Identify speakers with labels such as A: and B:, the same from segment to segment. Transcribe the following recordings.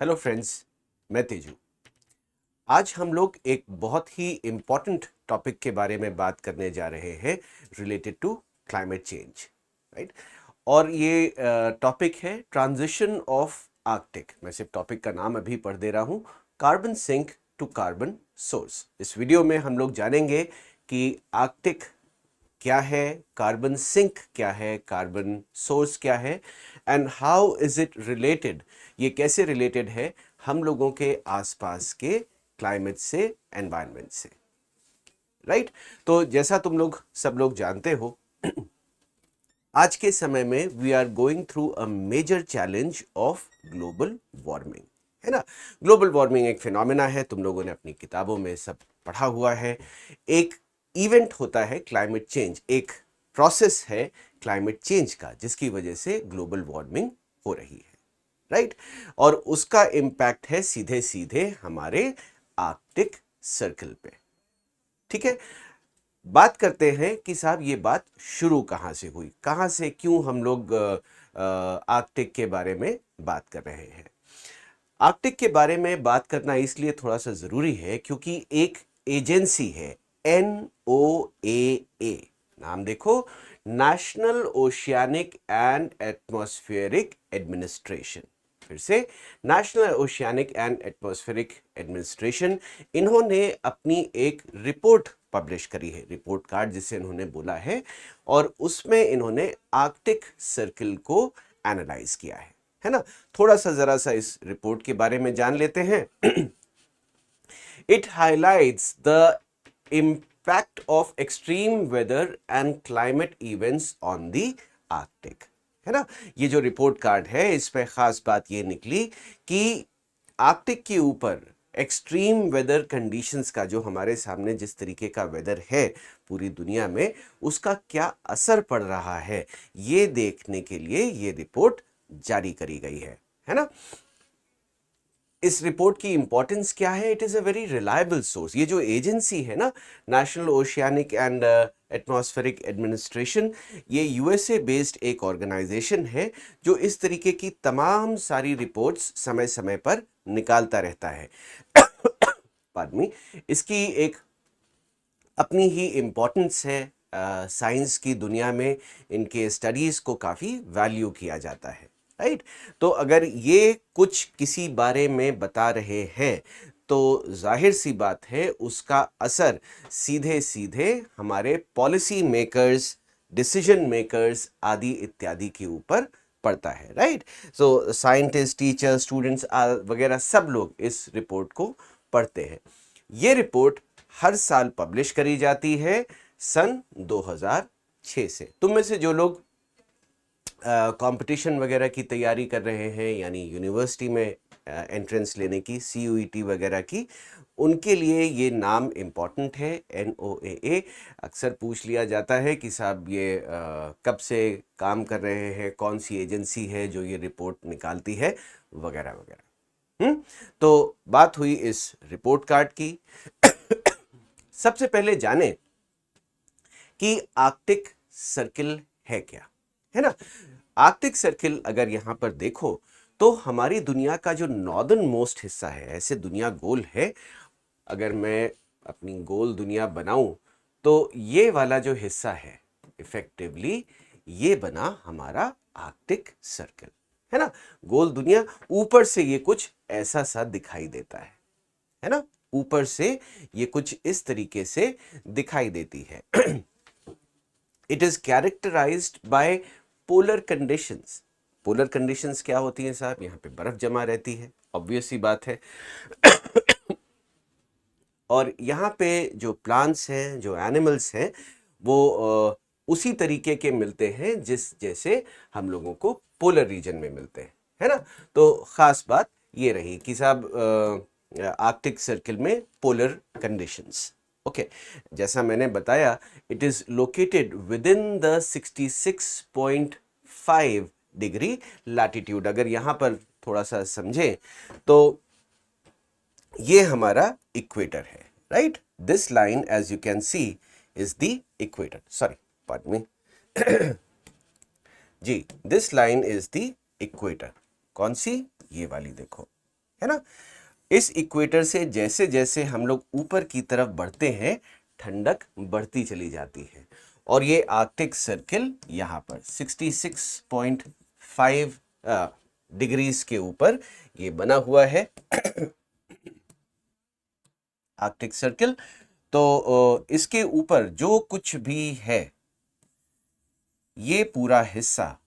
A: Hello friends, मैं तेजू। आज हम लोग एक बहुत ही इम्पॉर्टेंट टॉपिक के बारे में बात करने जा रहे हैं related to climate change, right. और ये टॉपिक है ट्रांजिशन ऑफ आर्कटिक। मैं सिर्फ टॉपिक का नाम अभी पढ़ दे रहा हूँ, carbon sink to carbon source. इस वीडियो में हम लोग जानेंगे कि आर्कटिक क्या है, कार्बन सिंक क्या है, कार्बन सोर्स क्या है, and how is it related, ये कैसे रिलेटेड है हम लोगों के आसपास के क्लाइमेट से, एनवायरनमेंट से, राइट। तो जैसा तुम लोग सब लोग जानते हो, आज के समय में we are going through a major challenge of global warming, है ना। ग्लोबल वार्मिंग एक फिनोमेना है, तुम लोगों ने अपनी किताबों में सब पढ़ा हुआ है। एक इवेंट होता है क्लाइमेट चेंज, एक प्रोसेस है क्लाइमेट चेंज का, जिसकी वजह से ग्लोबल वार्मिंग हो रही है, राइट। और उसका इम्पैक्ट है सीधे सीधे हमारे आर्कटिक सर्कल पे, ठीक है। बात करते हैं कि साहब ये बात शुरू कहाँ से हुई, कहाँ से क्यों हम लोग आर्कटिक के बारे में बात कर रहे हैं। आर्कटिक के बारे में बात करना इसलिए थोड़ा सा ज़रूरी है क्योंकि एक एजेंसी है, NOAA, नाम देखो, national oceanic and atmospheric administration. फिर से, national oceanic and atmospheric administration, इन्होंने अपनी एक रिपोर्ट पब्लिश करी है, रिपोर्ट कार्ड जिसे इन्होंने बोला है, और उसमें इन्होंने आर्कटिक सर्किल को एनालाइज किया है ना। थोड़ा सा जरा सा इस रिपोर्ट के बारे में जान लेते हैं। It highlights the impact of extreme weather and climate events on the Arctic, है ना। ये जो रिपोर्ट कार्ड है, इस पे खास बात ये निकली कि आर्कटिक के ऊपर एक्सट्रीम वेदर कंडीशंस का, जो हमारे सामने जिस तरीके का वेदर है पूरी दुनिया में, उसका क्या असर पड़ रहा है, ये देखने के लिए ये रिपोर्ट जारी करी गई है ना। इस रिपोर्ट की इंपॉर्टेंस क्या है? It is a very reliable source. ये जो एजेंसी है ना, national oceanic and atmospheric administration, ये USA बेस्ड एक ऑर्गेनाइजेशन है जो इस तरीके की तमाम सारी रिपोर्ट्स समय समय पर निकालता रहता है। आदमी, इसकी एक अपनी ही इम्पोर्टेंस है, साइंस की दुनिया में इनके स्टडीज़ को काफ़ी वैल्यू किया जाता है, राइट। तो अगर ये कुछ किसी बारे में बता रहे हैं तो जाहिर सी बात है उसका असर सीधे सीधे हमारे पॉलिसी मेकर्स, डिसीजन मेकर्स आदि इत्यादि के ऊपर पड़ता है, right. So scientist, teachers, students वगैरह सब लोग इस रिपोर्ट को पढ़ते हैं। ये रिपोर्ट हर साल पब्लिश करी जाती है सन 2006 से। तुम में से जो लोग कंपटीशन वगैरह की तैयारी कर रहे हैं, यानी यूनिवर्सिटी में एंट्रेंस लेने की, CUET वगैरह की, उनके लिए ये नाम इम्पॉर्टेंट है, NOAA। अक्सर पूछ लिया जाता है कि साहब ये कब से काम कर रहे हैं, कौन सी एजेंसी है जो ये रिपोर्ट निकालती है, वगैरह वगैरह। तो बात हुई इस रिपोर्ट कार्ड की। सबसे पहले जाने कि आर्कटिक सर्किल है क्या, है ना। आर्कटिक सर्किल अगर यहां पर देखो तो हमारी दुनिया का जो नॉर्दर्न मोस्ट हिस्सा है, ऐसे दुनिया गोल है, अगर मैं अपनी गोल दुनिया बनाऊं तो ये वाला जो हिस्सा है इफेक्टिवली ये बना हमारा आर्कटिक सर्किल, है ना। गोल दुनिया, ऊपर से ये कुछ ऐसा सा दिखाई देता है ना, ऊपर से ये कुछ इस तरीके से दिखाई देती है। It is characterized by polar conditions. Polar conditions क्या होती हैं साहब? यहाँ पे बर्फ जमा रहती है, ऑब्वियस सी बात है। और यहाँ पे जो प्लांट्स हैं, जो एनिमल्स हैं, वो उसी तरीके के मिलते हैं जिस जैसे हम लोगों को पोलर रीजन में मिलते हैं, है ना। तो खास बात ये रही कि साहब आर्कटिक सर्किल में पोलर कंडीशंस, ओके। जैसा मैंने बताया, it is located with in the 66.5 degree latitude. अगर यहाँ पर थोड़ा सा समझें तो ये हमारा इक्वेटर है, right. This line as you can see is the equator, sorry, pardon me ji, this line is the equator. कौन सी? ये वाली देखो, है ना। इस इक्वेटर से जैसे जैसे हम लोग ऊपर की तरफ बढ़ते हैं ठंडक बढ़ती चली जाती है, और ये आर्कटिक सर्किल यहाँ पर 66.5 डिग्रीज के ऊपर ये बना हुआ है आर्कटिक सर्किल। तो इसके ऊपर जो कुछ भी है ये पूरा हिस्सा,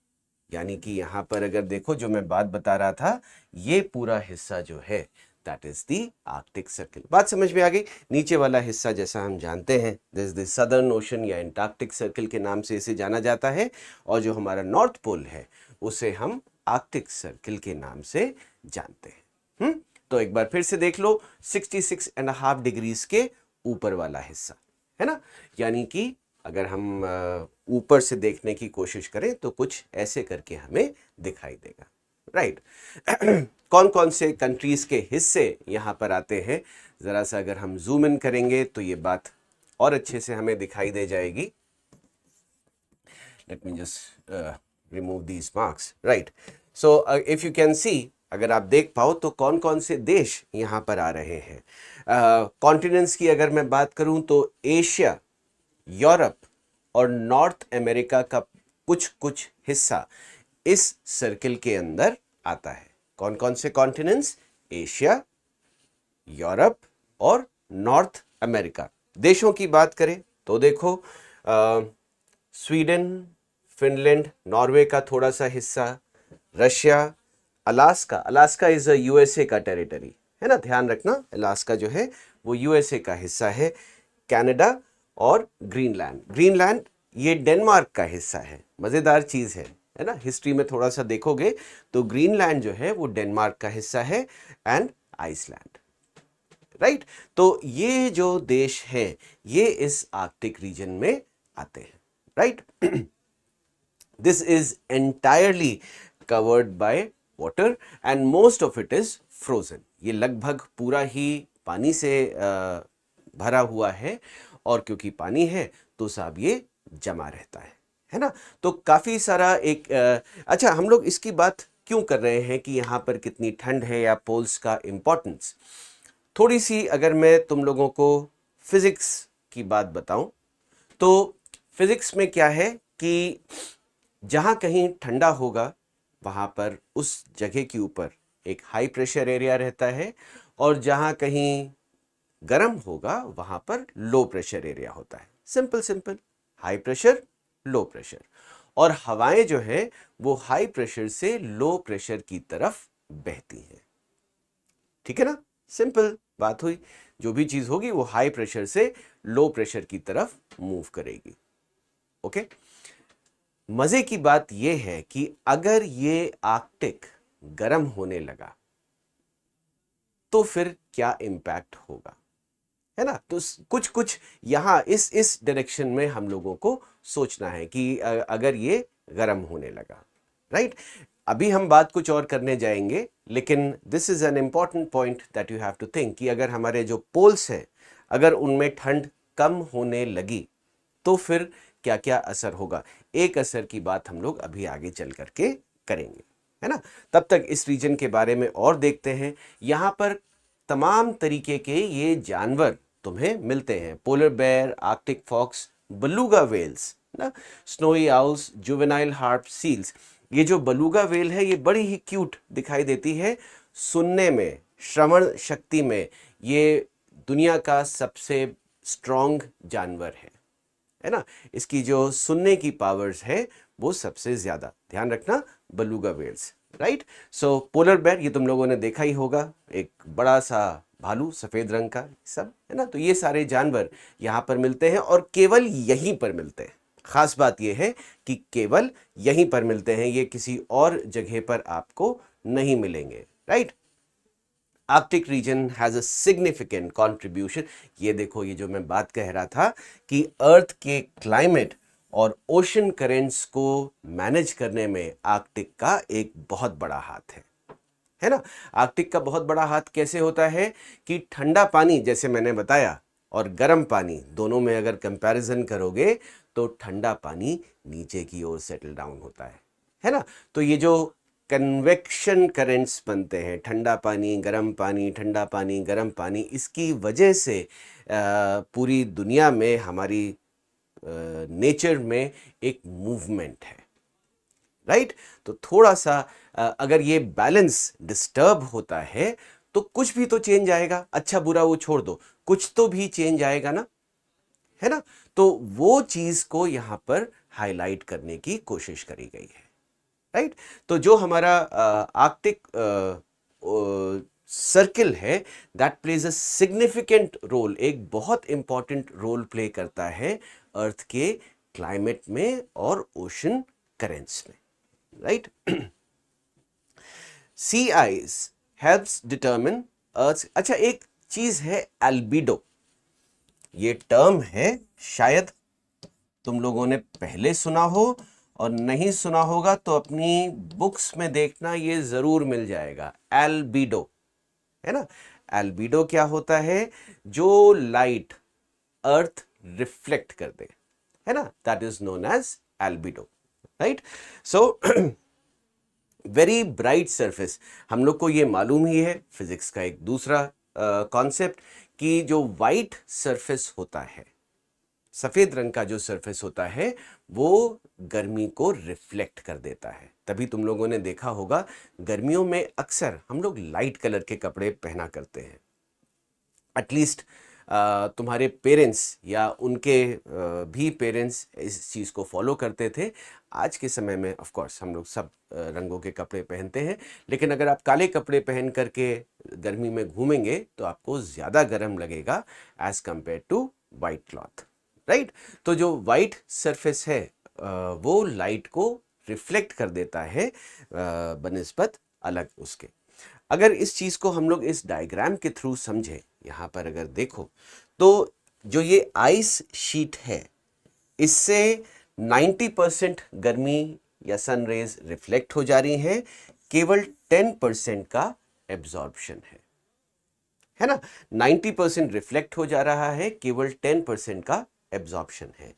A: यानी कि यहाँ पर अगर देखो जो मैं बात बता रहा था, ये पूरा हिस्सा जो है that is the Arctic circle. बात समझ में आ गई। नीचे वाला हिस्सा जैसा हम जानते हैं this is the southern ocean या एंटार्क्टिक सर्किल के नाम से इसे जाना जाता है, और जो हमारा नॉर्थ पोल है उसे हम आर्कटिक सर्किल के नाम से जानते हैं। तो एक बार फिर से देख लो, 66.5 डिग्रीज के ऊपर वाला हिस्सा है ना, यानी कि अगर हम ऊपर से देखने की कोशिश करें तो कुछ ऐसे करके हमें दिखाई देगा, राइट। कौन कौन से कंट्रीज के हिस्से यहाँ पर आते हैं, जरा सा अगर हम जूम इन करेंगे तो ये बात और अच्छे से हमें दिखाई दे जाएगी। Let me just remove these marks, right. So if you can सी, अगर आप देख पाओ तो कौन कौन से देश यहाँ पर आ रहे हैं। कॉन्टिनेंट्स की अगर मैं बात करूं तो एशिया, यूरोप और नॉर्थ अमेरिका का कुछ कुछ हिस्सा इस सर्किल के अंदर आता है। कौन कौन से कॉन्टिनेंट्स? एशिया, यूरोप और नॉर्थ अमेरिका। देशों की बात करें तो देखो स्वीडन, फिनलैंड, नॉर्वे का थोड़ा सा हिस्सा, Russia, Alaska, Alaska is a USA का टेरिटरी है ना, ध्यान रखना अलास्का जो है वो यूएसए का हिस्सा है, कनाडा और ग्रीनलैंड। ग्रीनलैंड ये डेनमार्क का हिस्सा है, मज़ेदार चीज़ है ना, हिस्ट्री में थोड़ा सा देखोगे तो ग्रीनलैंड जो है वो डेनमार्क का हिस्सा है, एंड आइसलैंड, राइट। तो ये जो देश हैं ये इस आर्कटिक रीजन में आते हैं, right. This is entirely covered by water and most of it is frozen. ये लगभग पूरा ही पानी से भरा हुआ है, और क्योंकि पानी है तो साहब ये जमा रहता है ना। तो काफ़ी सारा एक अच्छा, हम लोग इसकी बात क्यों कर रहे हैं कि यहाँ पर कितनी ठंड है या पोल्स का इम्पोर्टेंस। थोड़ी सी अगर मैं तुम लोगों को फिज़िक्स की बात बताऊं तो फिज़िक्स में क्या है कि जहाँ कहीं ठंडा होगा वहाँ पर उस जगह के ऊपर एक हाई प्रेशर एरिया रहता है, और जहाँ कहीं गर्म होगा वहाँ पर लो प्रेशर एरिया होता है। Simple simple, high pressure low pressure, और हवाएं जो है वो हाई प्रेशर से लो प्रेशर की तरफ बहती हैं, ठीक है ना। सिंपल बात हुई, जो भी चीज़ होगी वो हाई प्रेशर से लो प्रेशर की तरफ मूव करेगी, ओके। मज़े की बात यह है कि अगर ये आर्कटिक गर्म होने लगा तो फिर क्या इम्पैक्ट होगा, है ना। तो कुछ कुछ यहाँ इस डायरेक्शन में हम लोगों को सोचना है कि अगर ये गर्म होने लगा, राइट। अभी हम बात कुछ और करने जाएंगे, लेकिन this is an important point that you have to think कि अगर हमारे जो पोल्स हैं अगर उनमें ठंड कम होने लगी तो फिर क्या क्या असर होगा। एक असर की बात हम लोग अभी आगे चल करके करेंगे, है ना। तब तक इस रीजन के बारे में और देखते हैं। यहाँ पर तमाम तरीके के ये जानवर तुम्हें मिलते हैं, polar bear, arctic fox, beluga whales ना, snowy owls, juvenile harp seals. ये जो बेलुगा वेल है ये बड़ी ही क्यूट दिखाई देती है, सुनने में, श्रवण शक्ति में ये दुनिया का सबसे स्ट्रॉन्ग जानवर है ना। इसकी जो सुनने की पावर्स है वो सबसे ज्यादा, ध्यान रखना, बेलुगा वेल्स, राइट। सो पोलर बेयर ये तुम लोगों ने देखा ही होगा, एक बड़ा सा भालू सफेद रंग का, सब है ना। तो ये सारे जानवर यहाँ पर मिलते हैं और केवल यहीं पर मिलते हैं। खास बात यह है कि केवल यहीं पर मिलते हैं, ये किसी और जगह पर आपको नहीं मिलेंगे, right. Arctic region has a significant contribution. ये देखो, ये जो मैं बात कह रहा था कि अर्थ के क्लाइमेट और ओशन करेंट्स को मैनेज करने में आर्कटिक का एक बहुत बड़ा हाथ है ना। आर्कटिक का बहुत बड़ा हाथ कैसे होता है कि ठंडा पानी जैसे मैंने बताया और गर्म पानी दोनों में अगर कंपैरिजन करोगे तो ठंडा पानी नीचे की ओर सेटल डाउन होता है ना। तो ये जो कन्वेक्शन करंट्स बनते हैं, ठंडा पानी गर्म पानी, ठंडा पानी गर्म पानी, इसकी वजह से पूरी दुनिया में हमारी नेचर में एक मूवमेंट है, राइट। तो थोड़ा सा अगर ये बैलेंस डिस्टर्ब होता है तो कुछ भी तो चेंज आएगा, अच्छा बुरा वो छोड़ दो, कुछ तो भी चेंज आएगा ना, है ना। तो वो चीज को यहां पर हाईलाइट करने की कोशिश करी गई है, राइट। तो जो हमारा आर्कटिक सर्किल है that plays a significant role, एक बहुत इंपॉर्टेंट रोल प्ले करता है अर्थ के क्लाइमेट में और ओशन करेंट्स में, राइट। सी आइस हेल्प्स डिटरमिन अर्थ। अच्छा, एक चीज है एल्बिडो, ये टर्म है, शायद तुम लोगों ने पहले सुना हो, और नहीं सुना होगा तो अपनी बुक्स में देखना, ये जरूर मिल जाएगा। एल्बिडो, है ना। एल्बिडो क्या होता है? जो लाइट अर्थ रिफ्लेक्ट कर दे, है ना, that is known as albedo, right. So very bright surface, हम लोग को ये मालूम ही है फिजिक्स का एक दूसरा कॉन्सेप्ट कि जो वाइट सरफेस होता है, सफेद रंग का जो सरफेस होता है, वो गर्मी को रिफ्लेक्ट कर देता है। तभी तुम लोगों ने देखा होगा गर्मियों में अक्सर हम लोग लाइट कलर के कपड़े पहना करते हैं। एटलीस्ट तुम्हारे पेरेंट्स या उनके भी पेरेंट्स इस चीज़ को फॉलो करते थे। आज के समय में ऑफ कोर्स हम लोग सब रंगों के कपड़े पहनते हैं, लेकिन अगर आप काले कपड़े पहन करके गर्मी में घूमेंगे तो आपको ज़्यादा गर्म लगेगा as compare to white cloth, right. तो जो वाइट सरफेस है वो लाइट को रिफ्लेक्ट कर देता है बनिस्बत अलग उसके। अगर इस चीज़ को हम लोग इस डायग्राम के थ्रू समझें, यहाँ पर अगर देखो तो जो ये आइस शीट है, इससे 90% गर्मी या सन रेज रिफ्लेक्ट हो जा रही हैं, केवल 10% का एब्जॉर्प्शन है ना। 90% रिफ्लेक्ट हो जा रहा है, केवल 10% का एब्जॉर्प्शन है।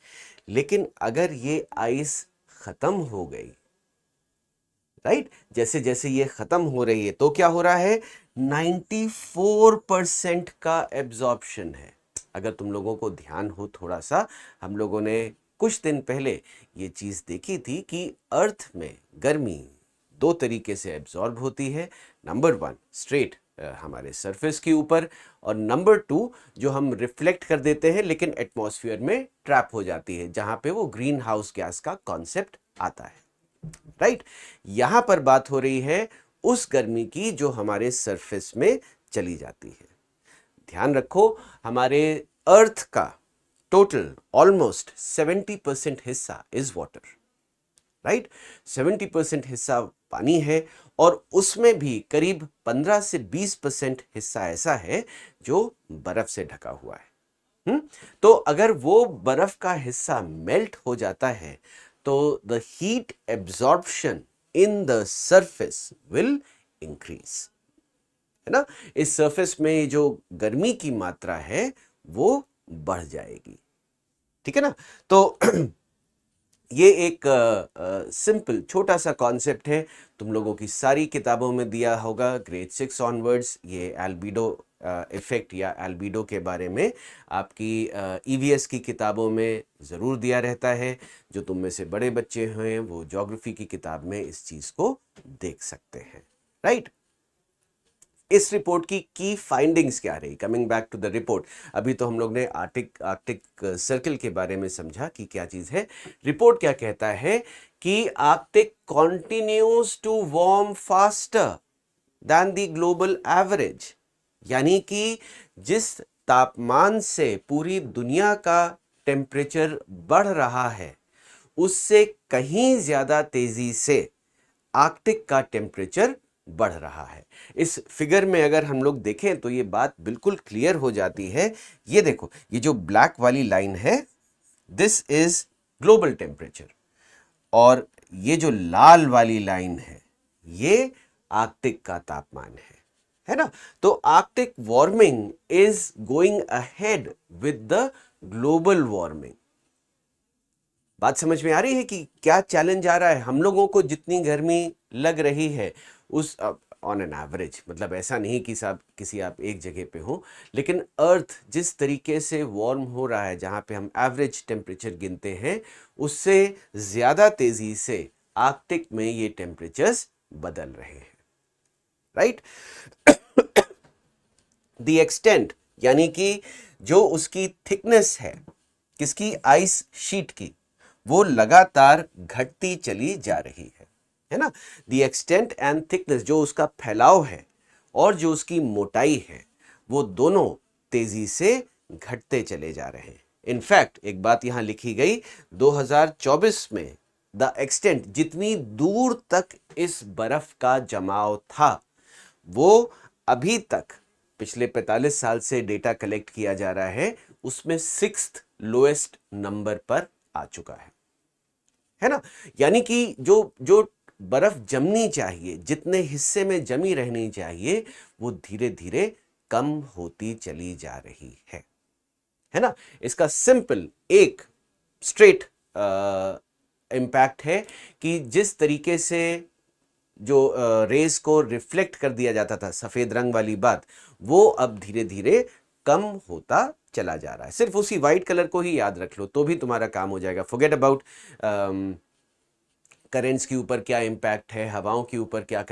A: लेकिन अगर ये आइस खत्म हो गई, राइट, जैसे जैसे ये खत्म हो रही है तो क्या हो रहा है? 94% का एब्जॉर्प्शन है। अगर तुम लोगों को ध्यान हो थोड़ा सा, हम लोगों ने कुछ दिन पहले ये चीज देखी थी कि अर्थ में गर्मी दो तरीके से एब्जॉर्ब होती है। नंबर 1 स्ट्रेट हमारे सरफेस के ऊपर, और नंबर 2 जो हम रिफ्लेक्ट कर देते हैं लेकिन एटमॉस्फेयर में ट्रैप हो जाती है, जहां पे वो ग्रीन हाउस गैस का कॉन्सेप्ट आता है, राइट। यहां पर बात हो रही है उस गर्मी की जो हमारे सरफेस में चली जाती है। ध्यान रखो, हमारे अर्थ का टोटल ऑलमोस्ट 70% हिस्सा इज वाटर, राइट। 70% हिस्सा पानी है, और उसमें भी करीब 15 से 20% हिस्सा ऐसा है जो बर्फ से ढका हुआ है। तो अगर वो बर्फ का हिस्सा मेल्ट हो जाता है तो the heat absorption in the surface will increase, है ना। इस सरफेस में जो गर्मी की मात्रा है वो बढ़ जाएगी, ठीक है ना। तो ये एक सिंपल छोटा सा कॉन्सेप्ट है, तुम लोगों की सारी किताबों में दिया होगा ग्रेड 6 ऑनवर्ड्स। ये एल्बिडो इफेक्ट या एल्बिडो के बारे में आपकी ईवीएस की किताबों में ज़रूर दिया रहता है। जो तुम में से बड़े बच्चे हैं वो ज्योग्राफी की किताब में इस चीज़ को देख सकते हैं, राइट। इस रिपोर्ट की फाइंडिंग्स क्या रही? Coming back to the report, अभी तो हम लोग ने आर्कटिक सर्किल के बारे में समझा कि क्या चीज है। रिपोर्ट क्या कहता है कि Arctic continues to warm faster than the global average, यानी कि जिस तापमान से पूरी दुनिया का टेम्परेचर बढ़ रहा है उससे कहीं ज्यादा तेजी से आर्कटिक का टेम्परेचर बढ़ रहा है। इस फिगर में अगर हम लोग देखें तो ये बात बिल्कुल क्लियर हो जाती है। ये देखो, ये जो ब्लैक वाली लाइन है दिस इज ग्लोबल टेम्परेचर, और ये जो लाल वाली लाइन है ये आर्कटिक का तापमान है ना। तो Arctic warming is going ahead with the global warming, बात समझ में आ रही है कि क्या चैलेंज आ रहा है? हम लोगों को जितनी गर्मी लग रही है उस ऑन एन एवरेज, मतलब ऐसा नहीं कि साहब किसी आप एक जगह पे हो, लेकिन अर्थ जिस तरीके से वार्म हो रहा है, जहाँ पे हम एवरेज टेम्परेचर गिनते हैं, उससे ज़्यादा तेज़ी से आर्कटिक में ये टेम्परेचर्स बदल रहे हैं, राइट। द एक्सटेंट, यानी कि जो उसकी थिकनेस है किसकी, आइस शीट की, वो लगातार घटती चली जा रही है ना। द एक्सटेंट एंड थिकनेस, जो उसका फैलाव है और जो उसकी मोटाई है, वो दोनों तेजी से घटते चले जा रहे हैं। इनफैक्ट एक बात यहां लिखी गई, 2024 में द एक्सटेंट, जितनी दूर तक इस बर्फ का जमाव था, वो अभी तक पिछले 45 साल से डेटा कलेक्ट किया जा रहा है, उसमें 6th लोएस्ट नंबर पर आ चुका है ना। यानी कि जो जो बर्फ जमनी चाहिए, जितने हिस्से में जमी रहनी चाहिए, वो धीरे धीरे कम होती चली जा रही है ना। इसका सिंपल एक स्ट्रेट इम्पैक्ट है कि जिस तरीके से जो रेस को रिफ्लेक्ट कर दिया जाता था, सफेद रंग वाली बात, वो अब धीरे धीरे कम होता चला जा रहा है। सिर्फ उसी वाइट कलर को ही याद रख लो तो भी तुम्हारा काम हो जाएगा। फॉरगेट अबाउट करेंट्स के ऊपर क्या इम्पैक्ट है, हवाओं के ऊपर क्या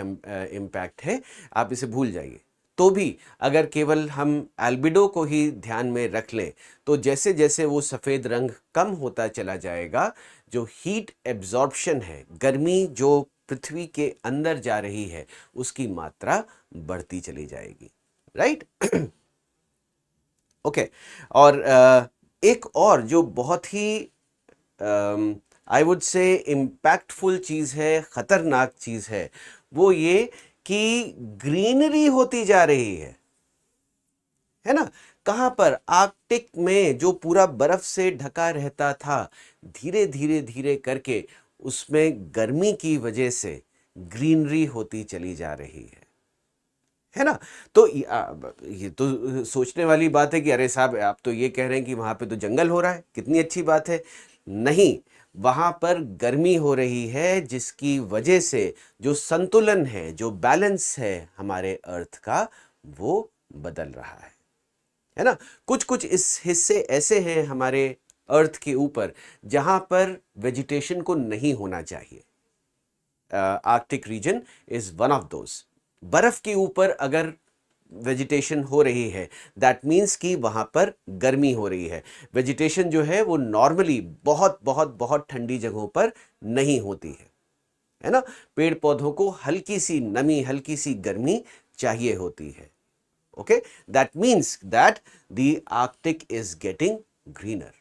A: इम्पैक्ट है, आप इसे भूल जाइए। तो भी अगर केवल हम एल्बिडो को ही ध्यान में रख लें, तो जैसे जैसे वो सफ़ेद रंग कम होता चला जाएगा, जो हीट एब्जॉर्प्शन है, गर्मी जो पृथ्वी के अंदर जा रही है, उसकी मात्रा बढ़ती चली जाएगी, राइट। ओके। और एक और जो बहुत ही आई वुड से इम्पैक्टफुल चीज़ है, ख़तरनाक चीज़ है, वो ये कि ग्रीनरी होती जा रही है ना। कहाँ पर, आर्कटिक में जो पूरा बर्फ से ढका रहता था, धीरे धीरे धीरे करके उसमें गर्मी की वजह से ग्रीनरी होती चली जा रही है ना। तो ये तो सोचने वाली बात है कि अरे साहब आप तो ये कह रहे हैं कि वहां पे तो जंगल हो रहा है, कितनी अच्छी बात है। नहीं, वहां पर गर्मी हो रही है, जिसकी वजह से जो संतुलन है, जो बैलेंस है हमारे अर्थ का, वो बदल रहा है ना। कुछ कुछ इस हिस्से ऐसे हैं हमारे अर्थ के ऊपर जहां पर वेजिटेशन को नहीं होना चाहिए। Arctic region is one of those. बर्फ के ऊपर अगर वेजिटेशन हो रही है, दैट मीन्स कि वहां पर गर्मी हो रही है। वेजिटेशन जो है वो नॉर्मली बहुत बहुत बहुत ठंडी जगहों पर नहीं होती है ना। पेड़ पौधों को हल्की सी नमी, हल्की सी गर्मी चाहिए होती है। Okay, that means that the Arctic is getting greener.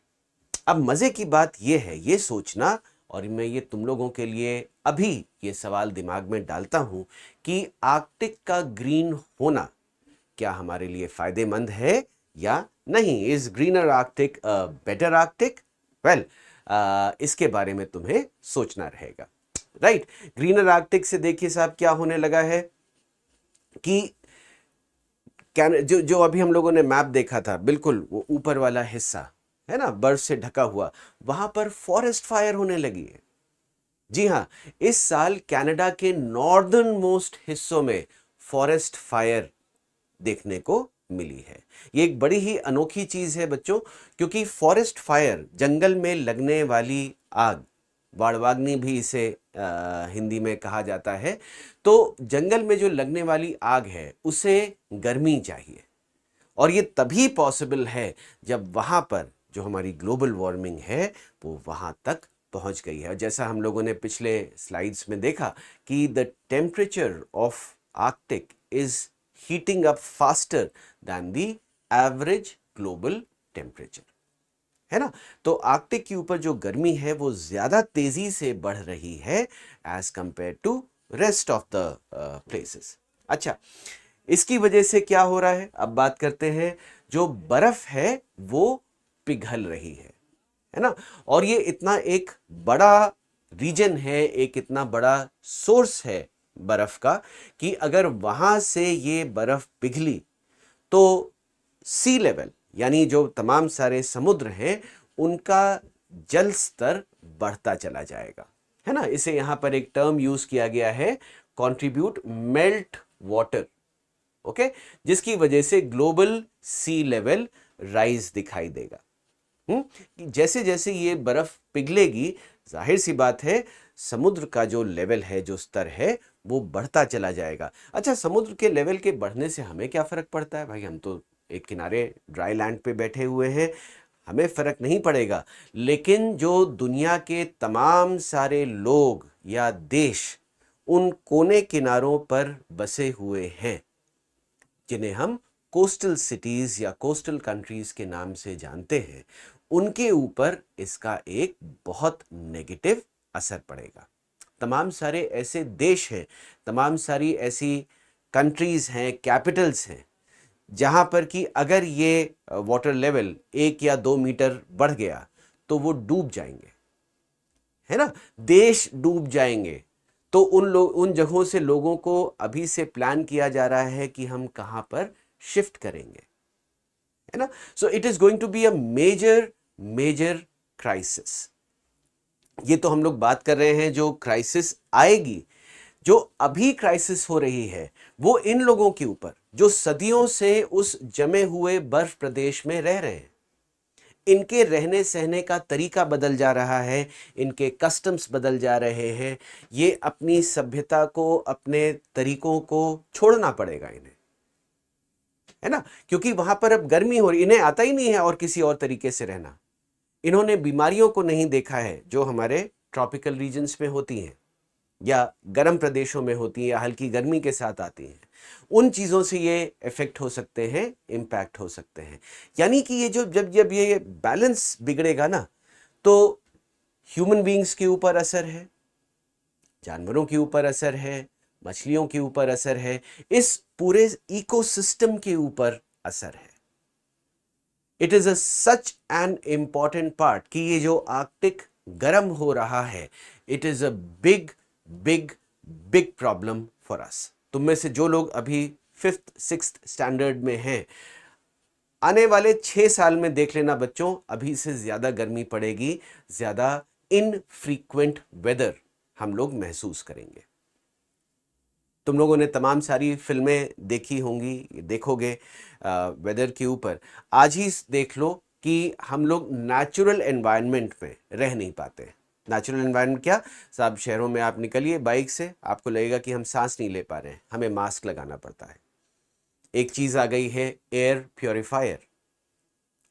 A: अब मजे की बात यह है, ये सोचना, और मैं ये तुम लोगों के लिए अभी ये सवाल दिमाग में डालता हूं कि आर्कटिक का ग्रीन होना क्या हमारे लिए फायदेमंद है या नहीं। Is greener Arctic better Arctic? Well, इसके बारे में तुम्हें सोचना रहेगा, राइट। ग्रीनर आर्कटिक से देखिए साहब क्या होने लगा है कि जो जो अभी हम लोगों ने मैप देखा था, बिल्कुल वो ऊपर वाला हिस्सा है ना, बर्फ से ढका हुआ, वहां पर फॉरेस्ट फायर होने लगी है। जी हां, इस साल कनाडा के नॉर्दर्न मोस्ट हिस्सों में फॉरेस्ट फायर देखने को मिली है। ये एक बड़ी ही अनोखी चीज है बच्चों, क्योंकि फॉरेस्ट फायर, जंगल में लगने वाली आग, बाड़वाग्नि भी इसे हिंदी में कहा जाता है। तो जंगल में जो लगने वाली आग है, उसे गर्मी चाहिए, और ये तभी पॉसिबल है जब वहां पर जो हमारी ग्लोबल वार्मिंग है वो वहां तक पहुंच गई है। जैसा हम लोगों ने पिछले स्लाइड्स में देखा कि the temperature of Arctic is heating up faster than the average global temperature, है ना। तो आर्कटिक के ऊपर जो गर्मी है वो ज्यादा तेजी से बढ़ रही है as compare to rest of the places. अच्छा, इसकी वजह से क्या हो रहा है, अब बात करते हैं। जो बर्फ है वो पिघल रही है ना। और ये इतना एक बड़ा रीजन है, एक इतना बड़ा सोर्स है बर्फ का, कि अगर वहां से ये बर्फ पिघली तो सी लेवल, यानी जो तमाम सारे समुद्र हैं, उनका जल स्तर बढ़ता चला जाएगा, है ना। इसे यहां पर एक टर्म यूज किया गया है, कंट्रीब्यूट मेल्ट वाटर, ओके, जिसकी वजह से ग्लोबल सी लेवल राइज दिखाई देगा। जैसे जैसे ये बर्फ पिघलेगी, जाहिर सी बात है समुद्र का जो लेवल है, जो स्तर है, वो बढ़ता चला जाएगा। अच्छा, समुद्र के लेवल के बढ़ने से हमें क्या फर्क पड़ता है भाई? हम तो एक किनारे ड्राई लैंड पे बैठे हुए हैं, हमें फर्क नहीं पड़ेगा। लेकिन जो दुनिया के तमाम सारे लोग या देश उन कोने किनारों पर बसे हुए हैं, जिन्हें हम कोस्टल सिटीज या कोस्टल कंट्रीज के नाम से जानते हैं, उनके ऊपर इसका एक बहुत नेगेटिव असर पड़ेगा। तमाम सारे ऐसे देश हैं, तमाम सारी ऐसी कंट्रीज हैं, कैपिटल्स हैं, जहां पर कि अगर ये वाटर लेवल 1 या 2 मीटर बढ़ गया तो वो डूब जाएंगे, है ना, देश डूब जाएंगे। तो उन जगहों से लोगों को अभी से प्लान किया जा रहा है कि हम कहां पर शिफ्ट करेंगे, है ना। So it is going to be a major major crisis. ये तो हम लोग बात कर रहे हैं जो क्राइसिस आएगी। जो अभी क्राइसिस हो रही है वो इन लोगों के ऊपर जो सदियों से उस जमे हुए बर्फ प्रदेश में रह रहे हैं। इनके रहने सहने का तरीका बदल जा रहा है, इनके कस्टम्स बदल जा रहे हैं। ये अपनी सभ्यता को, अपने तरीकों को छोड़ना पड़ेगा इन्हें, है ना, क्योंकि वहां पर अब गर्मी हो रही, इन्हें आता ही नहीं है और किसी और तरीके से रहना। इन्होंने बीमारियों को नहीं देखा है जो हमारे ट्रॉपिकल रीजन्स में होती हैं या गर्म प्रदेशों में होती हैं या हल्की गर्मी के साथ आती हैं। उन चीज़ों से ये इफेक्ट हो सकते हैं, इम्पैक्ट हो सकते हैं। यानी कि ये जो जब जब ये बैलेंस बिगड़ेगा ना, तो ह्यूमन बीइंग्स के ऊपर असर है, जानवरों के ऊपर असर है, मछलियों के ऊपर असर है, इस पूरे इकोसिस्टम के ऊपर असर है। It is such an important part कि ये जो आर्कटिक गर्म हो रहा है, it is a big big big problem for us. तुम में से जो लोग अभी 5th 6th स्टैंडर्ड में हैं, आने वाले 6 साल में देख लेना बच्चों, अभी से ज्यादा गर्मी पड़ेगी, ज्यादा इनफ्रीक्वेंट वेदर हम लोग महसूस करेंगे। तुम लोगों ने तमाम सारी फिल्में देखी होंगी, देखोगे वेदर के ऊपर। आज ही देख लो कि हम लोग नेचुरल एनवायरनमेंट में रह नहीं पाते। नेचुरल एनवायरनमेंट क्या साहब, शहरों में आप निकलिए बाइक से, आपको लगेगा कि हम सांस नहीं ले पा रहे हैं, हमें मास्क लगाना पड़ता है। एक चीज़ आ गई है एयर प्योरीफायर,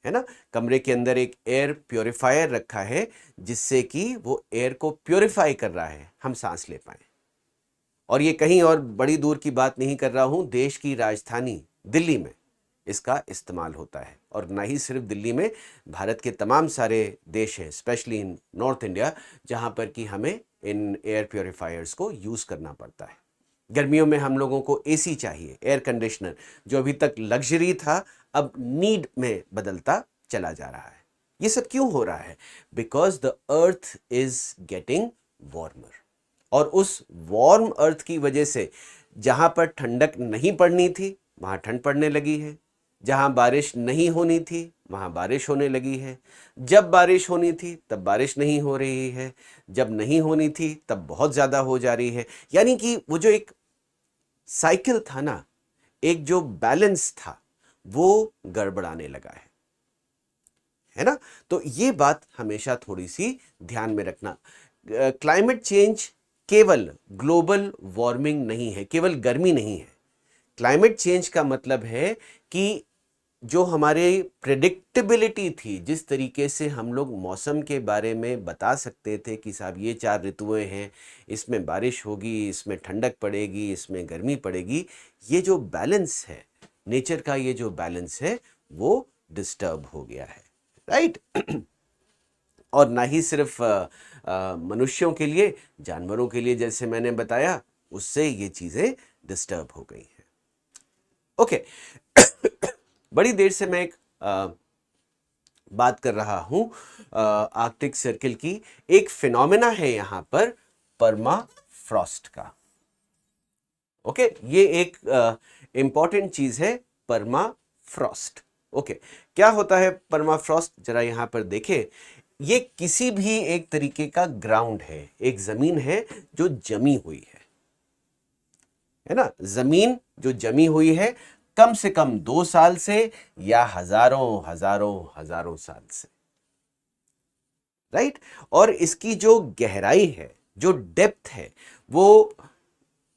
A: है ना, कमरे के अंदर एक एयर प्योरीफायर रखा है जिससे कि वो एयर को प्योरीफाई कर रहा है, हम सांस ले पाए। और ये कहीं और बड़ी दूर की बात नहीं कर रहा हूं, देश की राजधानी दिल्ली में इसका इस्तेमाल होता है। और ना ही सिर्फ दिल्ली में, भारत के तमाम सारे देश हैं, स्पेशली इन नॉर्थ इंडिया, जहां पर कि हमें इन एयर प्योरीफायर्स को यूज़ करना पड़ता है। गर्मियों में हम लोगों को एसी चाहिए, एयर कंडीशनर, जो अभी तक लग्जरी था अब नीड में बदलता चला जा रहा है। ये सब क्यों हो रहा है? Because the earth is getting warmer. और उस वार्म अर्थ की वजह से जहां पर ठंडक नहीं पड़नी थी वहां ठंड पड़ने लगी है, जहां बारिश नहीं होनी थी वहां बारिश होने लगी है, जब बारिश होनी थी तब बारिश नहीं हो रही है, जब नहीं होनी थी तब बहुत ज़्यादा हो जा रही है। यानी कि वो जो एक साइकिल था ना, एक जो बैलेंस था, वो गड़बड़ाने लगा है ना। तो ये बात हमेशा थोड़ी सी ध्यान में रखना। क्लाइमेट चेंज केवल ग्लोबल वार्मिंग नहीं है, केवल गर्मी नहीं है। क्लाइमेट चेंज का मतलब है कि जो हमारे प्रेडिक्टेबिलिटी थी, जिस तरीके से हम लोग मौसम के बारे में बता सकते थे कि साहब ये 4 ऋतुएं हैं, इसमें बारिश होगी, इसमें ठंडक पड़ेगी, इसमें गर्मी पड़ेगी, ये जो बैलेंस है नेचर का, ये जो बैलेंस है वो डिस्टर्ब हो गया है, राइट। और ना ही सिर्फ मनुष्यों के लिए, जानवरों के लिए, जैसे मैंने बताया, उससे ये चीज़ें डिस्टर्ब हो गई हैं। ओके, बड़ी देर से मैं एक बात कर रहा हूं आर्कटिक सर्किल की। एक फिनोमेना है यहां पर परमाफ्रॉस्ट का। ओके, ये एक इंपॉर्टेंट चीज है परमाफ्रॉस्ट। ओके, क्या होता है परमाफ्रॉस्ट, जरा यहां पर देखें। ये किसी भी एक तरीके का ग्राउंड है, एक जमीन है जो जमी हुई है ना, जमीन जो जमी हुई है कम से कम 2 साल से या हजारों हजारों हजारों साल से, राइट। और इसकी जो गहराई है, जो डेप्थ है, वो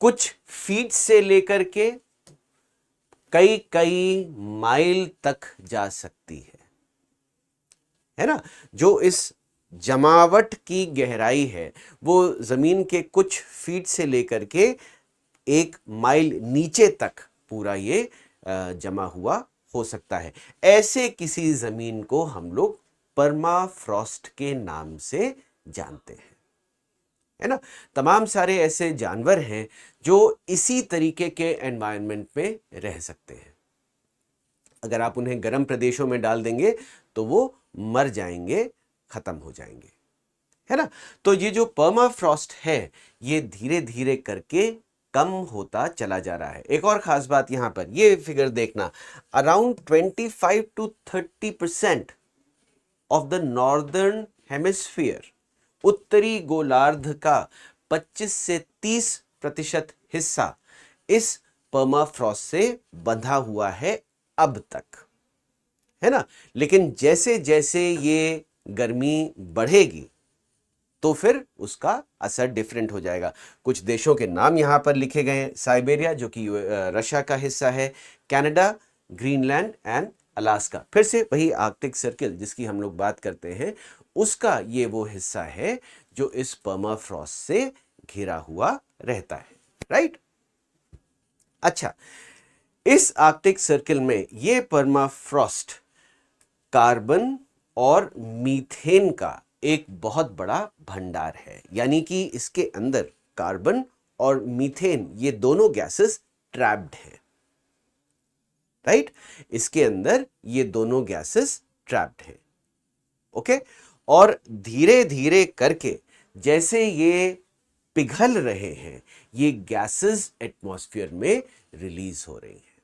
A: कुछ फीट से लेकर के कई कई माइल तक जा सकती है ना। जो इस जमावट की गहराई है वो जमीन के कुछ फीट से लेकर के 1 माइल नीचे तक पूरा ये जमा हुआ हो सकता है। ऐसे किसी जमीन को हम लोग परमाफ्रॉस्ट के नाम से जानते हैं, है ना। तमाम सारे ऐसे जानवर हैं जो इसी तरीके के एनवायरनमेंट में रह सकते हैं। अगर आप उन्हें गर्म प्रदेशों में डाल देंगे तो वो मर जाएंगे, खत्म हो जाएंगे, है ना। तो ये जो परमाफ्रॉस्ट है ये धीरे धीरे करके कम होता चला जा रहा है। एक और खास बात यहां पर ये फिगर देखना, around 25 to 30% of the northern hemisphere, उत्तरी गोलार्ध का 25 से 30% हिस्सा इस परमाफ्रॉस्ट से बंधा हुआ है अब तक, है ना। लेकिन जैसे जैसे ये गर्मी बढ़ेगी तो फिर उसका असर डिफरेंट हो जाएगा। कुछ देशों के नाम यहां पर लिखे गए हैं, साइबेरिया जो कि रशिया का हिस्सा है, कनाडा, ग्रीनलैंड एंड अलास्का। फिर से वही आर्कटिक सर्किल जिसकी हम लोग बात करते हैं, उसका ये वो हिस्सा है जो इस परमाफ्रॉस्ट से घिरा हुआ रहता है, राइट। अच्छा, इस आर्कटिक सर्किल में ये परमाफ्रॉस्ट कार्बन और मीथेन का एक बहुत बड़ा भंडार है, यानी कि इसके अंदर कार्बन और मीथेन ये दोनों गैसेस ट्रैप्ड हैं, राइट। इसके अंदर ये दोनों गैसेस ट्रैप्ड हैं, ओके। और धीरे धीरे करके जैसे ये पिघल रहे हैं ये गैसेस एटमॉस्फेयर में रिलीज हो रही हैं।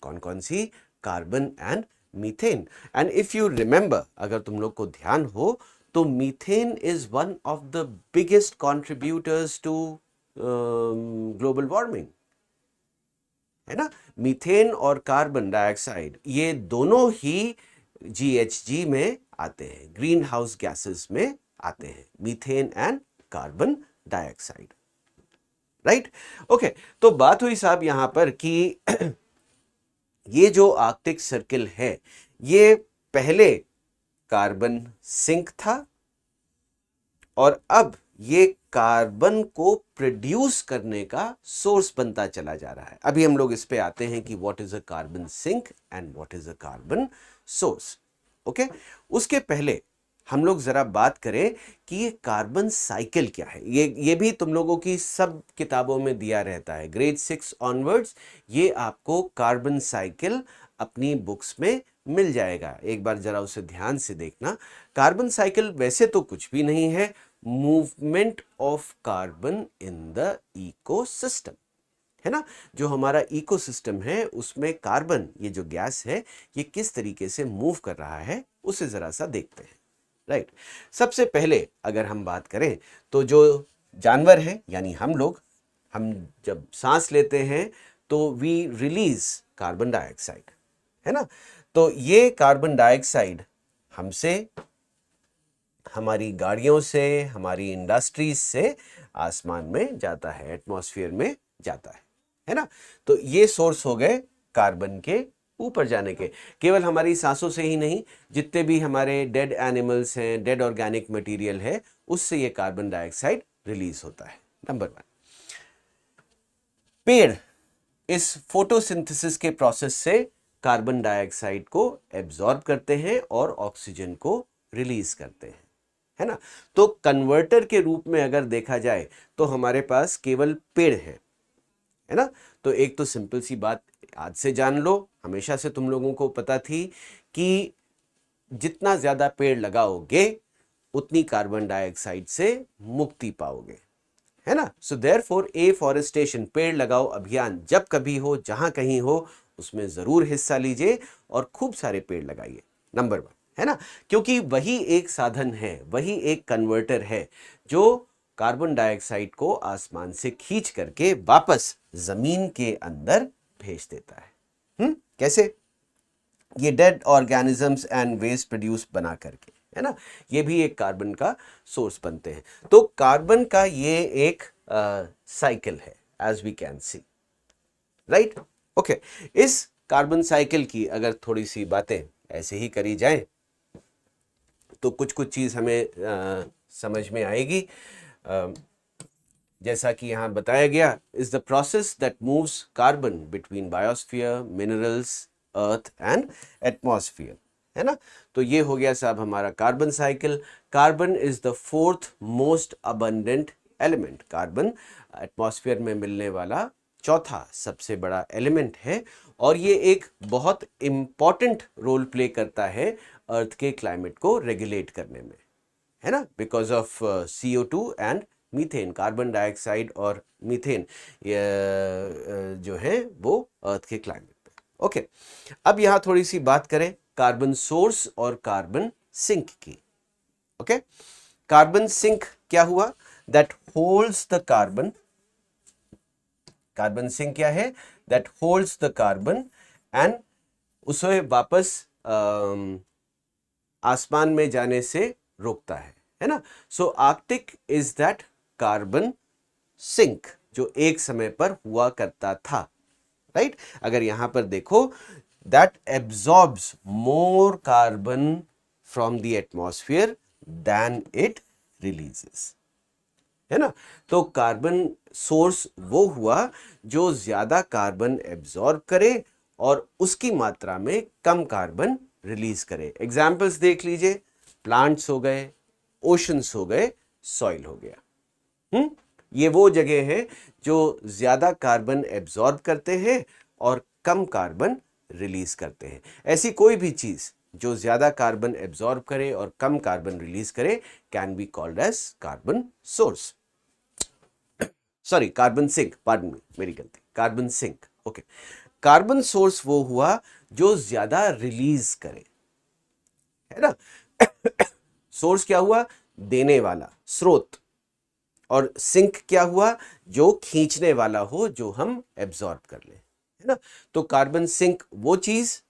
A: कौन कौन सी? Carbon and methane. And if you remember, अगर तुम लोग को ध्यान हो तो methane is one of the biggest contributors to global warming, है ना। मीथेन और कार्बन डाइऑक्साइड ये दोनों ही GHG में आते हैं, ग्रीन हाउस गैसेस में आते हैं, methane and carbon dioxide, right. Okay, तो बात हुई साहब यहां पर कि ये जो आर्कटिक सर्किल है ये पहले कार्बन सिंक था और अब ये कार्बन को प्रोड्यूस करने का सोर्स बनता चला जा रहा है। अभी हम लोग इस पे आते हैं कि what is a carbon sink and what is a carbon source, okay. उसके पहले हम लोग जरा बात करें कि ये कार्बन साइकिल क्या है। ये भी तुम लोगों की सब किताबों में दिया रहता है, ग्रेड 6 ऑनवर्ड्स ये आपको कार्बन साइकिल अपनी बुक्स में मिल जाएगा। एक बार जरा उसे ध्यान से देखना। कार्बन साइकिल वैसे तो कुछ भी नहीं है, movement of carbon in the ecosystem, है ना। जो हमारा इकोसिस्टम है उसमें कार्बन, ये जो गैस है, ये किस तरीके से मूव कर रहा है उसे जरा सा देखते हैं, राइट। सबसे पहले अगर हम बात करें तो जो जानवर है यानी हम लोग, हम जब सांस लेते हैं तो वी रिलीज कार्बन डाइऑक्साइड, है ना। तो ये कार्बन डाइऑक्साइड हमसे, हमारी गाड़ियों से, हमारी इंडस्ट्रीज से आसमान में जाता है, एटमॉस्फेयर में जाता है ना। तो ये सोर्स हो गए कार्बन के ऊपर जाने के। केवल हमारी सांसों से ही नहीं, जितने भी हमारे डेड एनिमल्स हैं, डेड ऑर्गेनिक मटेरियल है, उससे ये कार्बन डाइऑक्साइड रिलीज होता है। नंबर 1, पेड़ इस फोटोसिंथेसिस के प्रोसेस से कार्बन डाइऑक्साइड को एब्जॉर्ब करते हैं और ऑक्सीजन को रिलीज करते हैं, है ना। तो कन्वर्टर के रूप में अगर देखा जाए तो हमारे पास केवल पेड़ है ना। तो एक तो सिंपल सी बात आज से जान लो, हमेशा से तुम लोगों को पता थी कि जितना ज्यादा पेड़ लगाओगे उतनी कार्बन डाइऑक्साइड से मुक्ति पाओगे, है ना। सो देयरफॉर एफॉरेस्टेशन, पेड़ लगाओ अभियान जब कभी हो, जहां कहीं हो, उसमें जरूर हिस्सा लीजिए और खूब सारे पेड़ लगाइए। नंबर 1। है ना, क्योंकि वही एक साधन है, वही एक कन्वर्टर है जो कार्बन डाइऑक्साइड को आसमान से खींच करके वापस जमीन के अंदर भेज देता है। कैसे? ये dead organisms and waste produce बना करके, है ना, ये भी एक कार्बन का सोर्स बनते हैं। तो कार्बन का ये एक साइकिल है, as we can see, right. Okay, इस कार्बन साइकिल की अगर थोड़ी सी बातें ऐसे ही करी जाए तो कुछ कुछ चीज हमें समझ में आएगी। जैसा कि यहाँ बताया गया, is the process that moves carbon between biosphere, minerals, earth and atmosphere, है ना। तो ये हो गया साहब हमारा carbon cycle. Carbon is the fourth most abundant element. Carbon atmosphere में मिलने वाला चौथा सबसे बड़ा एलिमेंट है और ये एक बहुत इंपॉर्टेंट रोल प्ले करता है अर्थ के क्लाइमेट को रेगुलेट करने में, है ना, because of CO2 and methane. Carbon dioxide और मीथेन जो है वो अर्थ के क्लाइमेट पे। ओके, अब यहां थोड़ी सी बात करें कार्बन सोर्स और कार्बन सिंक की। ओके, कार्बन सिंक क्या हुआ? That holds the carbon. Carbon sink क्या है? That holds the carbon and उसे वापस आसमान में जाने से रोकता है ना। So Arctic is that carbon sink जो एक समय पर हुआ करता था, राइट। अगर यहां पर देखो, that absorbs more carbon from the atmosphere than it releases, है ना। तो कार्बन सोर्स वो हुआ जो ज्यादा कार्बन एब्जॉर्ब करे और उसकी मात्रा में कम कार्बन रिलीज करे। एग्जाम्पल्स देख लीजिए, प्लांट्स हो गए, ओशंस हो गए, सॉइल हो गया। ये वो जगह है जो ज्यादा कार्बन एब्जॉर्ब करते हैं और कम कार्बन रिलीज करते हैं। ऐसी कोई भी चीज जो ज्यादा कार्बन एब्जॉर्ब करे और कम कार्बन रिलीज करे can be called as carbon source. Sorry, carbon sink, pardon me, मेरी गलती, carbon sink. Okay, carbon source वो हुआ जो ज्यादा रिलीज करे, है ना। सोर्स क्या हुआ? देने वाला, स्रोत। और सिंक क्या हुआ? जो खींचने वाला हो, जो हम एब्जॉर्ब कर ले, है ना। तो कार्बन सिंक वो चीज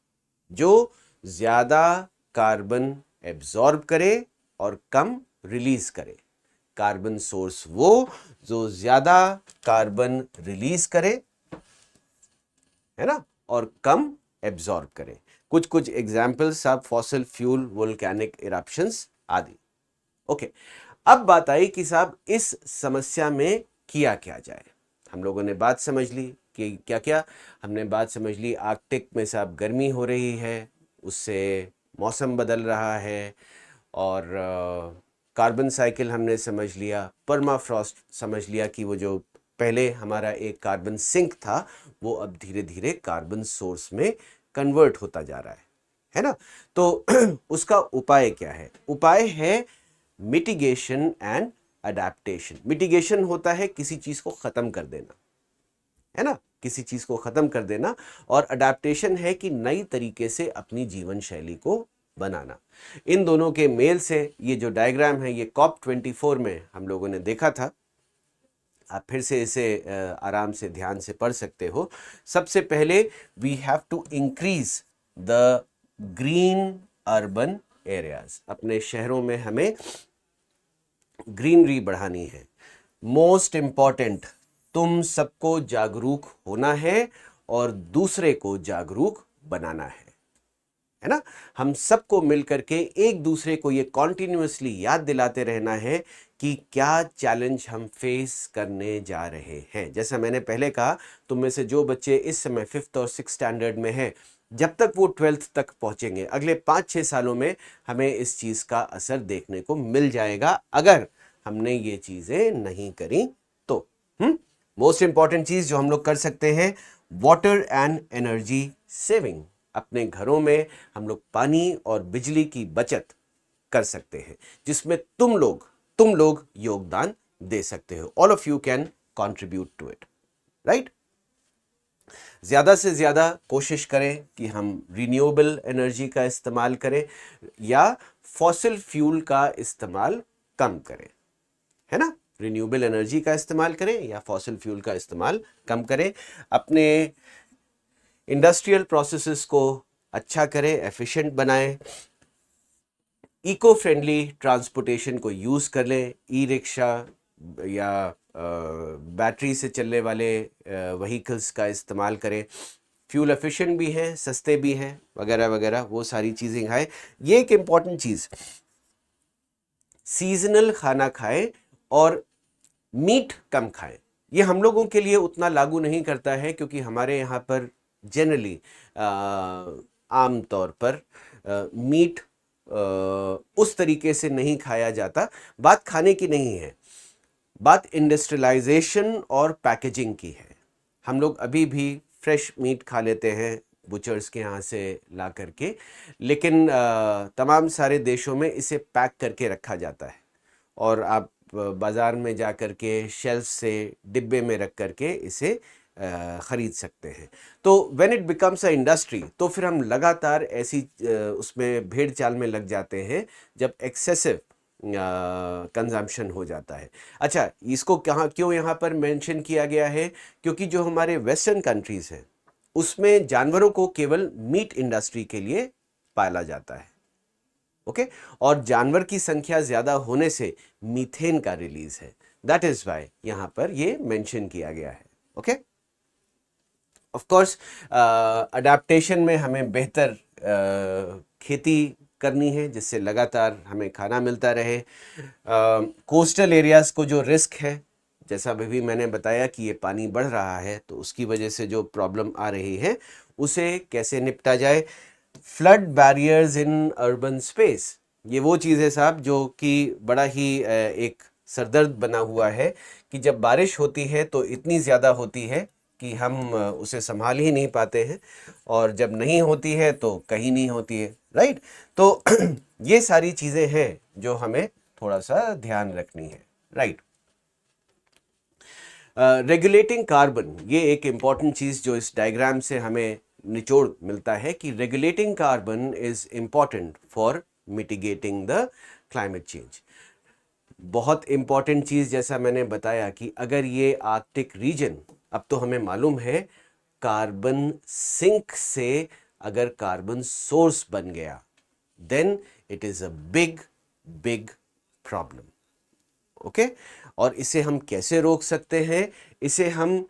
A: जो ज्यादा कार्बन एब्जॉर्ब करे और कम रिलीज करे। कार्बन सोर्स वो जो ज्यादा कार्बन रिलीज करे, है ना, और कम एब्जॉर्ब करे। कुछ कुछ एग्जाम्पल्स आप फॉसिल फ्यूल, वोल्केनिक इरप्शंस आदि। ओके, अब बात आई कि साहब इस समस्या में किया क्या जाए। हम लोगों ने बात समझ ली कि क्या क्या हमने बात समझ ली। आर्कटिक में साहब गर्मी हो रही है, उससे मौसम बदल रहा है, और कार्बन साइकिल हमने समझ लिया, परमाफ्रॉस्ट समझ लिया कि वो जो पहले हमारा एक कार्बन सिंक था वो अब धीरे धीरे कार्बन सोर्स में कन्वर्ट होता जा रहा है ना। तो उसका उपाय क्या है? उपाय है मिटिगेशन एंड अडेप्टेशन। मिटिगेशन होता है किसी चीज को खत्म कर देना, है ना, किसी चीज को खत्म कर देना। और अडेप्टेशन है कि नई तरीके से अपनी जीवन शैली को बनाना। इन दोनों के मेल से ये जो डायग्राम है ये COP24 में हम लोगों ने देखा था। आप फिर से इसे आराम से ध्यान से पढ़ सकते हो। सबसे पहले we have to increase the green urban areas. अपने शहरों में हमें ग्रीनरी बढ़ानी है। मोस्ट इंपॉर्टेंट, तुम सबको जागरूक होना है और दूसरे को जागरूक बनाना है ना। हम सबको मिलकर के एक दूसरे को ये कॉन्टिन्यूअसली याद दिलाते रहना है कि क्या चैलेंज हम फेस करने जा रहे हैं। जैसा मैंने पहले कहा, तुम में से जो बच्चे इस समय 5th और 6th स्टैंडर्ड में हैं, जब तक वो 12th तक पहुंचेंगे, अगले 5-6 सालों में हमें इस चीज का असर देखने को मिल जाएगा अगर हमने ये चीजें नहीं करी तो। मोस्ट इंपॉर्टेंट चीज जो हम लोग कर सकते हैं, वाटर एंड एनर्जी सेविंग। अपने घरों में हम लोग पानी और बिजली की बचत कर सकते हैं, जिसमें तुम लोग योगदान दे सकते हो। All of you can contribute to it, right. ज़्यादा से ज़्यादा कोशिश करें कि हम रिन्यूएबल एनर्जी का इस्तेमाल करें या फॉसिल फ्यूल का इस्तेमाल कम करें, है ना। रिन्यूएबल एनर्जी का इस्तेमाल करें या फॉसिल फ्यूल का इस्तेमाल कम करें। अपने इंडस्ट्रियल प्रोसेसेस को अच्छा करें, एफिशिएंट बनाएं। इको फ्रेंडली ट्रांसपोर्टेशन को यूज़ कर लें, ई रिक्शा या बैटरी से चलने वाले व्हीकल्स का इस्तेमाल करें। फ्यूल एफिशिएंट भी हैं, सस्ते भी हैं, वगैरह वगैरह, वो सारी चीज़ें खाएं। ये एक इम्पॉर्टेंट चीज़, सीजनल खाना खाएं और मीट कम खाएं। ये हम लोगों के लिए उतना लागू नहीं करता है क्योंकि हमारे यहाँ पर जनरली आम तौर पर मीट उस तरीके से नहीं खाया जाता। बात खाने की नहीं है, बात इंडस्ट्रियलाइजेशन और पैकेजिंग की है। हम लोग अभी भी फ्रेश मीट खा लेते हैं बुचर्स के यहाँ से ला करके, लेकिन तमाम सारे देशों में इसे पैक करके रखा जाता है और आप बाज़ार में जा कर के शेल्फ से डिब्बे में रख करके इसे ख़रीद सकते हैं। तो when it becomes a industry, तो फिर हम लगातार ऐसी उसमें भेड़ चाल में लग जाते हैं जब एक्सेसिव कंजम्पशन हो जाता है। अच्छा, इसको क्यों यहाँ पर मेंशन किया गया है? क्योंकि जो हमारे वेस्टर्न कंट्रीज़ हैं उसमें जानवरों को केवल मीट इंडस्ट्री के लिए पाला जाता है, ओके। और जानवर की संख्या ज़्यादा होने से मीथेन का रिलीज है, दैट इज़ वाई यहाँ पर ये मेंशन किया गया है, ओके। ऑफ कोर्स अडेप्टेशन में हमें बेहतर खेती करनी है जिससे लगातार हमें खाना मिलता रहे। कोस्टल एरियाज़ को जो रिस्क है, जैसा भी मैंने बताया कि ये पानी बढ़ रहा है तो उसकी वजह से जो प्रॉब्लम आ रही है उसे कैसे निपटा जाए। Flood barriers in urban space, ये वो चीज़ है साहब जो कि बड़ा ही एक सरदर्द बना हुआ है कि जब बारिश होती है तो इतनी ज़्यादा होती है कि हम उसे संभाल ही नहीं पाते हैं, और जब नहीं होती है तो कहीं नहीं होती है, राइट। तो ये सारी चीज़ें हैं जो हमें थोड़ा सा ध्यान रखनी है, राइट। रेगुलेटिंग कार्बन, ये एक इम्पॉर्टेंट चीज़ जो इस डायग्राम से हमें निचोड़ मिलता है कि regulating carbon is important for mitigating the climate change. बहुत इम्पॉर्टेंट चीज़, जैसा मैंने बताया कि अगर ये आर्कटिक रीजन, अब तो हमें मालूम है कार्बन सिंक से अगर कार्बन सोर्स बन गया then it is a big big problem, okay. और इसे हम कैसे रोक सकते हैं? इसे हम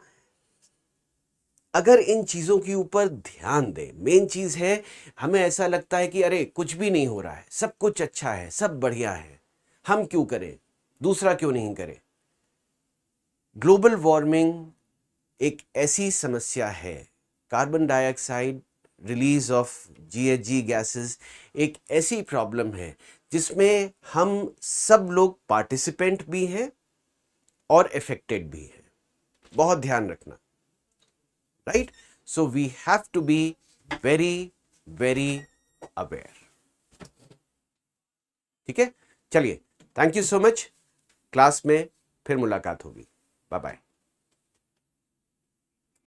A: अगर इन चीज़ों के ऊपर ध्यान दें, मेन चीज़ है, हमें ऐसा लगता है कि अरे कुछ भी नहीं हो रहा है, सब कुछ अच्छा है, सब बढ़िया है, हम क्यों करें, दूसरा क्यों नहीं करे। ग्लोबल वार्मिंग एक ऐसी समस्या है, carbon dioxide release of GHG gases एक ऐसी प्रॉब्लम है जिसमें हम सब लोग पार्टिसिपेंट भी हैं और इफेक्टेड भी हैं। बहुत ध्यान रखना, right. So we have to be very very aware, ठीक है। चलिए, thank you so much. Class में फिर मुलाकात होगी। Bye bye.